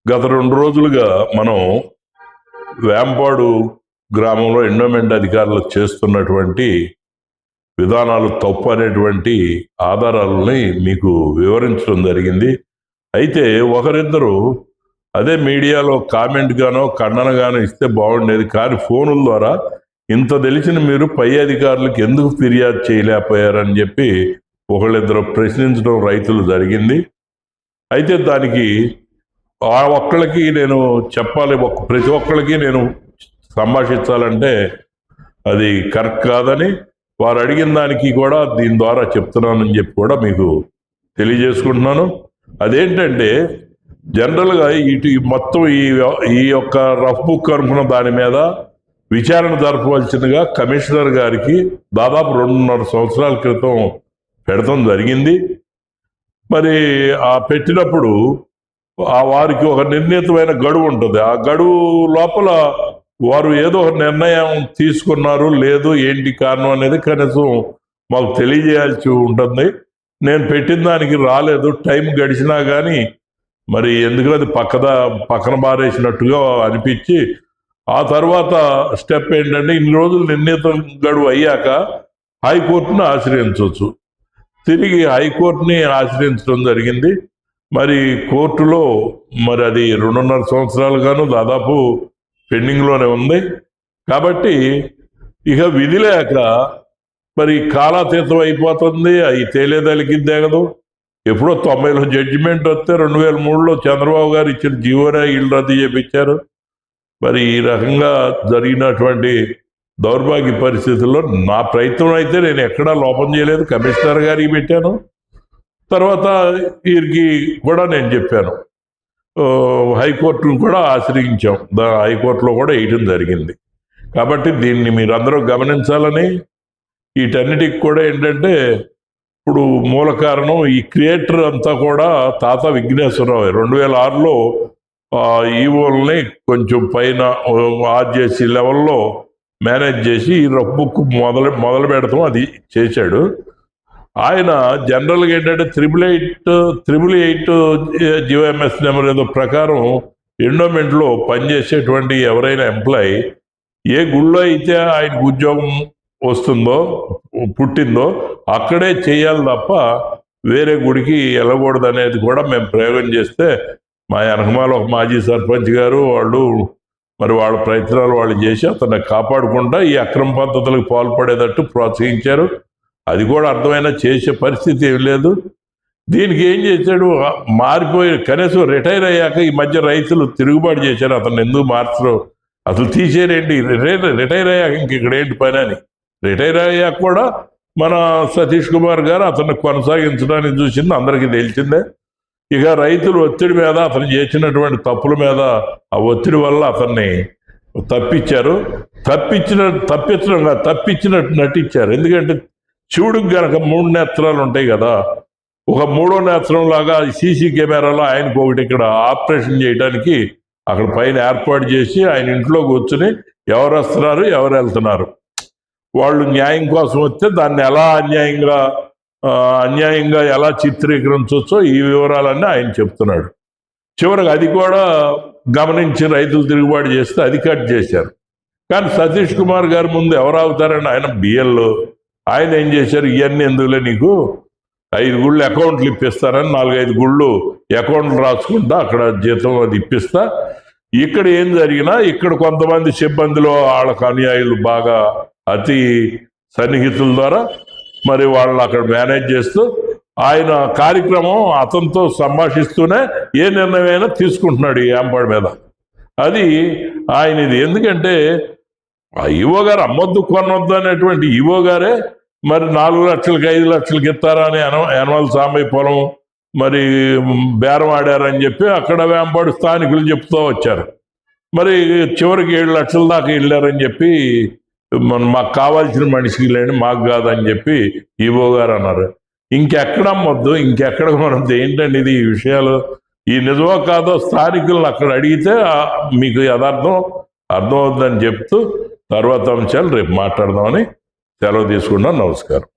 గత 2 రోజులుగా మనం వేంపాడు గ్రామంలో ఎండోమెంట్ అధికారులు చేస్తున్నటువంటి విధానాలు తప్పు అనేటువంటి ఆధారాలని మీకు వివరించడం జరిగింది. అయితే ఒకరిద్దరు అదే మీడియాలో కామెంట్ గానో ఖండన గానో ఇస్తే బాగుండేది, కానీ ఫోనుల ద్వారా ఇంత తెలిసిన మీరు పై అధికారులకు ఎందుకు ఫిర్యాదు చేయలేకపోయారని చెప్పి ఒకళ్ళిద్దరు ప్రశ్నించడం రైతులు జరిగింది. అయితే దానికి ఆ ఒక్కళ్ళకి నేను చెప్పాలి, ప్రతి ఒక్కళ్ళకి నేను సంభాషించాలంటే అది కరెక్ట్ కాదని వారు అడిగిన దానికి కూడా దీని ద్వారా చెప్తున్నానని చెప్పి కూడా మీకు తెలియజేసుకుంటున్నాను. అదేంటంటే జనరల్గా ఇటు మొత్తం ఈ యొక్క రఫ్ బుక్ అనుకున్న దాని మీద విచారణ జరపవలసిందిగా కమిషనర్ గారికి దాదాపు 2.5 సంవత్సరాల క్రితం పెడతాం జరిగింది. మరి ఆ పెట్టినప్పుడు వారికి ఒక నిర్ణీతమైన గడువు ఉంటుంది. ఆ గడువు లోపల వారు ఏదో ఒక నిర్ణయం తీసుకున్నారు, లేదు ఏంటి కారణం అనేది కనీసం మాకు తెలియజేయాల్సి ఉంటుంది. నేను పెట్టిన దానికి రాలేదు, టైం గడిచినా కానీ మరి ఎందుకు అది పక్కన బారేసినట్టుగా అనిపించి ఆ తర్వాత స్టెప్ ఏంటంటే ఇన్ని రోజులు నిర్ణీత గడువు అయ్యాక హైకోర్టును ఆశ్రయించవచ్చు. తిరిగి హైకోర్టుని ఆశ్రయించడం జరిగింది. మరి కోర్టులో మరి అది 2.5 సంవత్సరాలుగాను దాదాపు పెండింగ్లోనే ఉంది. కాబట్టి ఇక విధి లేక మరి కాలాతీతం అయిపోతుంది. అవి తేలేదలికిద్దేగదు. ఎప్పుడో 90లో జడ్జిమెంట్ వస్తే 2003లో చంద్రబాబు గారు ఇచ్చిన జీవోనే ఇళ్ళు రద్దు చేపించారు. మరి ఈ రకంగా జరిగినటువంటి దౌర్భాగ్య పరిస్థితుల్లో నా ప్రయత్నం అయితే నేను ఎక్కడా లోపం చేయలేదు. కమిషనర్ గారికి పెట్టాను, తర్వాత వీరికి కూడా నేను చెప్పాను, హైకోర్టును కూడా ఆశ్రయించాం, హైకోర్టులో కూడా వేయడం జరిగింది. కాబట్టి దీన్ని మీరందరూ గమనించాలని, వీటన్నిటికి కూడా ఏంటంటే ఇప్పుడు మూల కారణం ఈ క్రియేటర్ అంతా కూడా తాత విఘ్నేశ్వరరావు 2006లో ఈవోల్ని కొంచెం పైన ఆర్జేసీ లెవెల్లో మేనేజ్ చేసి ఈ రఫ్ బుక్ మొదలు పెడతాం అది చేశాడు. ఆయన జనరల్గా ఏంటంటే 888 జిఓఎంఎస్ నెంబర్ ఏదో ప్రకారం ఎండోమెంట్లో పనిచేసేటువంటి ఎవరైనా ఎంప్లాయీ ఏ గుళ్ళో అయితే ఆయనకు ఉద్యోగం పుట్టిందో అక్కడే చేయాలి తప్ప వేరే గుడికి వెళ్ళకూడదు అనేది కూడా మేము ప్రయోగం చేస్తే మా వెనకమాల ఒక మాజీ సర్పంచ్ గారు వాళ్ళు మరి వాళ్ళ ప్రయత్నాలు వాళ్ళు చేసి అతన్ని కాపాడకుండా ఈ అక్రమ పద్ధతులకు పాల్పడేటట్టు ప్రోత్సహించారు. అది కూడా అర్థమైనా చేసే పరిస్థితి ఏం లేదు. దీనికి ఏం చేశాడు, మారిపోయి కనీసం రిటైర్ అయ్యాక ఈ మధ్య రైతులు తిరుగుబాటు చేశారు, అతన్ని ఎందుకు మార్చరు, అసలు తీసేరేంటి, రిటైర్ అయ్యాక ఇంక ఇక్కడ ఏంటి పని అని. రిటైర్ అయ్యాక కూడా మన సతీష్ కుమార్ గారు అతన్ని కొనసాగించడానికి చూసింది అందరికీ తెలిసిందే. ఇక రైతులు ఒత్తిడి మీద అతను చేసినటువంటి తప్పుల మీద ఆ ఒత్తిడి వల్ల అతన్ని తప్పించినట్టు నటించారు. ఎందుకంటే శివుడికి గనక 3 నేత్రాలు ఉంటాయి కదా, ఒక 3వ నేత్రం లాగా సీసీ కెమెరాలో ఆయనకు ఒకటి ఇక్కడ ఆపరేషన్ చేయడానికి అక్కడ పైన ఏర్పాటు చేసి ఆయన ఇంట్లో కూర్చుని ఎవరు వస్తున్నారు ఎవరు వెళ్తున్నారు, వాళ్ళు న్యాయం కోసం వస్తే దాన్ని ఎలా అన్యాయంగా ఎలా చిత్రీకరించవచ్చో ఈ వివరాలన్నీ ఆయన చెప్తున్నాడు. చివరికి అది కూడా గమనించి రైతులు తిరుగుబాటు చేస్తే అది కట్ చేశారు. కానీ సతీష్ కుమార్ గారి ముందు ఎవరు అవుతారని ఆయన బిఎల్ ఆయన ఏం చేశారు, ఇవన్నీ ఎందుకులే నీకు 5 గుళ్ళు అకౌంట్లు ఇప్పిస్తారని 4-5 గుళ్ళు అకౌంట్లు రాసుకుంటా అక్కడ జీతం అది ఇప్పిస్తా. ఇక్కడ ఏం జరిగినా ఇక్కడ కొంతమంది సిబ్బందిలో వాళ్ళకు అనుయాయులు బాగా అతి సన్నిహితుల ద్వారా మరి వాళ్ళని అక్కడ మేనేజ్ చేస్తూ ఆయన కార్యక్రమం అతనితో సంభాషిస్తూనే ఏ నిర్ణయమైనా తీసుకుంటున్నాడు ఈ వేంపాడు మీద. అది ఆయనది. ఎందుకంటే ఆ ఈవో గారు అమ్మొద్దు కొనొద్దు అనేటువంటి ఈవో గారే మరి 4 లక్షలకి 5 లక్షలకి ఇస్తారా అని యనమల సాంబయ్య పొలం మరి బేరం ఆడారని చెప్పి అక్కడ వేంపాడు స్థానికులు చెప్తూ వచ్చారు. మరి చివరికి 7 లక్షల దాకా వెళ్ళారని చెప్పి మాకు కావాల్సిన మనిషికి లేని మాకు కాదని చెప్పి ఈవో గారు అన్నారు. ఇంకెక్కడ అమ్మొద్దు, ఇంకెక్కడ కొనొద్దు, ఏంటండి ఇది ఈ విషయాలు, ఈ నిజమో కాదో స్థానికులను అక్కడ అడిగితే మీకు అర్థమవుతుందని చెప్తూ తర్వాత అంశాలు రేపు మాట్లాడదామని సెలవు తీసుకున్నాను. నమస్కారం.